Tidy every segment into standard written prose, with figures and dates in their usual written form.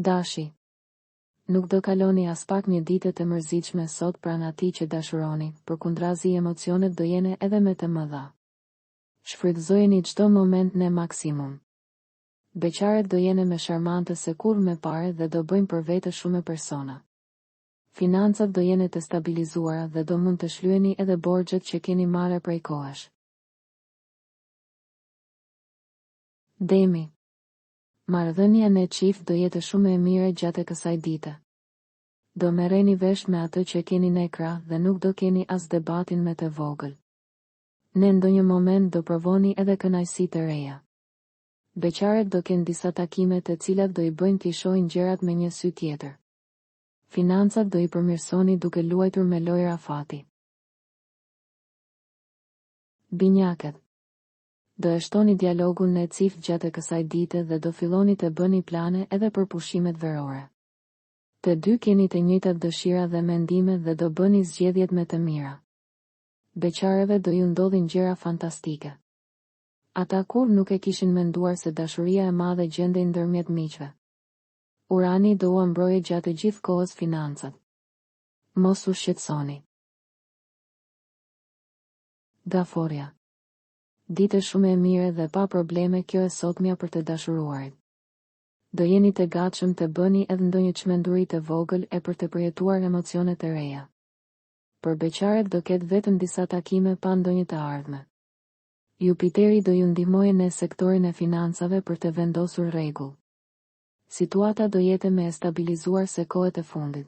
Dashi. Nuk do kaloni as pak një ditë të mërzitshme sot pranë atij që dashuroni, përkundrazi emocionet do jene edhe me të mëdha. Shfrytëzojeni çdo moment në maksimum. Beqaret do jene me sharmante se kur me pare dhe do bëjnë për vete shumë persona. Financat do jene të stabilizuara dhe do mund të shlyeni edhe borxhet që keni marrë prej kohash. Demi. Marrëdhënia në çift do jetë shumë e mire gjatë kësaj dite. Do merreni vesh me atë që keni në krah dhe nuk do keni as debatin me të vogël. Në ndonjë moment do provoni edhe kënaqësi të reja. Beqaret do kenë disa takime të cilat do i bëjnë t'i shohin gjërat me një sy tjetër. Financat do i përmirësoni duke luajtur me lojra fati. Binjakët. Do e shtoni dialogun në çift gjatë kësaj dite dhe do filloni të bëni plane edhe për pushimet verore. Të dy keni të njëjtat dëshira dhe mendime dhe do bëni zgjedhjet me të mira. Beqareve do ju ndodhin gjëra fantastike. Ata kur nuk e kishin menduar se dashuria e madhe gjendej ndërmjet miqve. Urani do u mbroje gjatë gjithë kohës financat. Mos u shqetësoni. Daforia. Ditë shumë e mire dhe pa probleme kjo e sotmja për të dashuruarit. Do jeni të gatshëm të bëni edhe ndonjë çmenduri të vogël e për të përjetuar emocione të reja. Për beqaret do ketë vetëm disa takime pa ndonjë të ardhme. Jupiteri do ju ndihmojë në sektorin e financave për të vendosur rregull. Situata do jetë me e stabilizuar se kohët e fundit.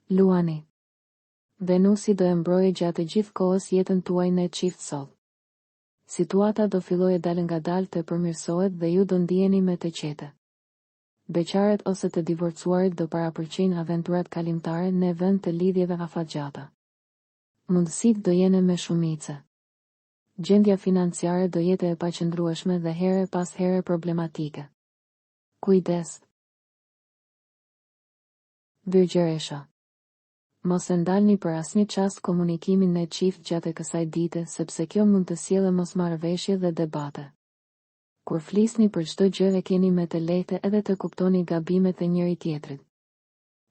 Luani. Venusi do e mbrojë gjatë gjithë kohës jetën tuaj në çift sot. Situata do fillojë dalë ngadalë të përmirësohet dhe ju do ndiheni me të qetë. Beqaret ose të divorcuarit do parapërqejnë aventurat kalimtare në vend të lidhjeve afatgjata. Mundësit do jene me shumice. Gjendja financiare do jetë e paqëndrueshme dhe here pas here problematike. Kujdes. Virgjëresha. Mos e ndalni për asnjë çast komunikimin në çift gjatë kësaj dite sepse kjo mund të sjellë mosmarrëveshje dhe debate. Kur flisni për çdo gjë e keni me të lehtë edhe të kuptoni gabimet e njëri tjetrit.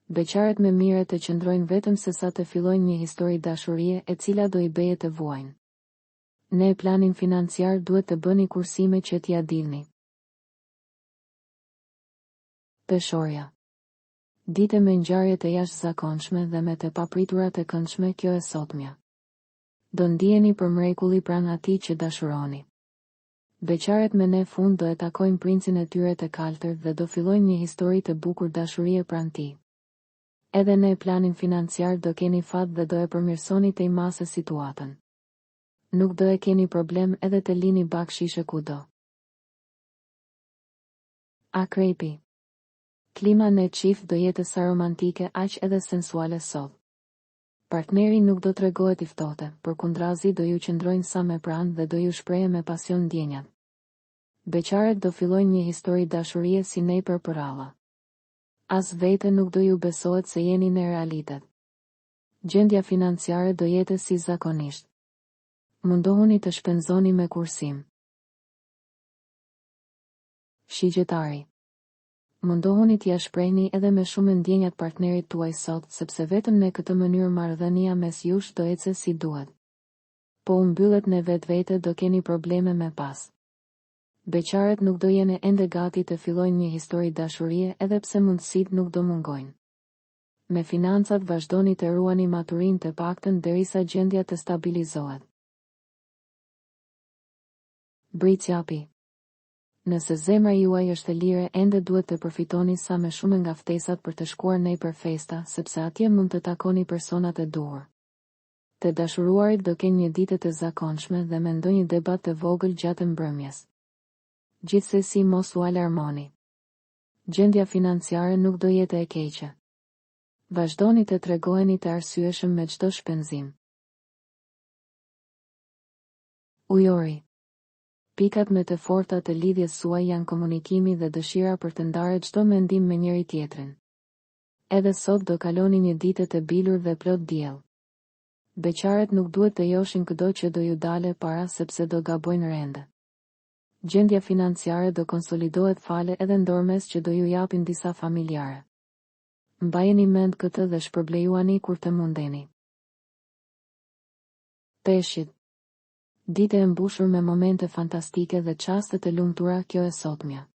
Beqaret me mire të qëndrojnë vetëm sesa të fillojnë një histori dashurie e cila do i bëje të vuajnë. Në planin financiar duhet të bëni kursime që t'ia dilni. Peshorja. Dite me ngjarje të jashtëzakonshme dhe me të papritura të këndshme kjo e sotmja. Do ndiheni për mrekulli pranë atij që dashuroni. Beqaret me ne fund do e takojnë princin e tyre të kaltër dhe do fillojnë një histori të bukur dashurie pranë tij. Edhe në planin financiar do keni fat dhe do e përmirësoni të imase situatën. Nuk do e keni problem edhe të lini bakshishe kudo. Akrepi. Klima në çift do jetë sa romantike aq edhe sensuale sot. Partneri nuk do t'rregohet i ftohtë, përkundrazi do ju qëndrojnë sa me pranë dhe do ju shprehë me pasion ndjenjat. Beqaret do fillojnë një histori dashurie si nejpër për alla. As vete nuk do ju besohet se jeni në realitet. Gjendja financiare do jetë si zakonisht. Mundohuni të shpenzoni me kursim. Shigjetari. Mundohuni t'ia shprehni edhe me shumë ndjenjat partnerit tuaj sot, sepse vetëm në këtë mënyrë marrëdhënia mes jush do ecë si duhet. Po u mbyllet në vetvete do keni probleme me pas. Beqaret nuk do jene ende gati të fillojnë një histori dashurie edhe pse mundësit nuk do mungojnë. Me financat vazhdoni të ruani maturin të paktën derisa gjendja të stabilizohet. Britsjapi. Nëse zemra juaj është e lire ende duhet të përfitoni sa më shumë nga ftesat për të shkuar nëpër festa, sepse atje mund të takoni personat e duhur. Të dashuruarit do kenë një ditë të zakonshme dhe me ndonjë debat të vogël gjatë mbrëmjes. Gjithsesi mos u alarmoni. Gjendja financiare nuk do jetë e keqe. Vazhdoni të tregoheni të arsyeshëm me çdo shpenzim. Ujori. Pikat me të forta të lidhjes suaj janë komunikimi dhe dëshira për të ndarë çdo mendim me njëri tjetrin. Edhe sot do kaloni një ditë të bilur dhe plot diell. Beqaret nuk duhet të joshin këdo që do ju dale para sepse do gabojnë rende. Gjendja financiare do konsolidohet fale edhe ndormes që do ju japin disa familjare. Mbajeni mend këtë dhe shpërblejuani kur të mundeni. Peshqit. Ditë e mbushur me momente fantastike dhe çaste të lumtura kjo e sotmja.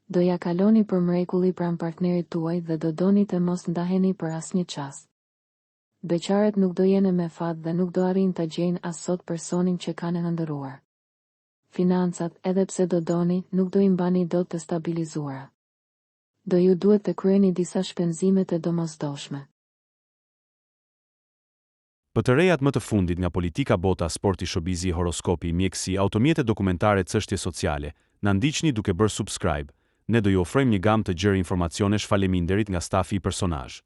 Do ja kaloni për mrekulli pranë partnerit tuaj dhe do doni të mos ndaheni për asnjë çast. Beqaret nuk do jene me fat dhe nuk do arrin të gjejnë as sot personin që kanë ëndërruar. Financat, edhe pse do doni, nuk do i mbani dot të stabilizuara. Do ju duhet të kryeni disa shpenzime të domosdoshme. Për të rejat më të fundit nga politika, bota, sporti, showbizi, horoskopi, mjekësi, automjete dokumentare, çështje sociale, na ndiqni duke bërë subscribe. Ne do ju ofrojmë një gamë të gjerë informacionesh faleminderit nga stafi i personazh.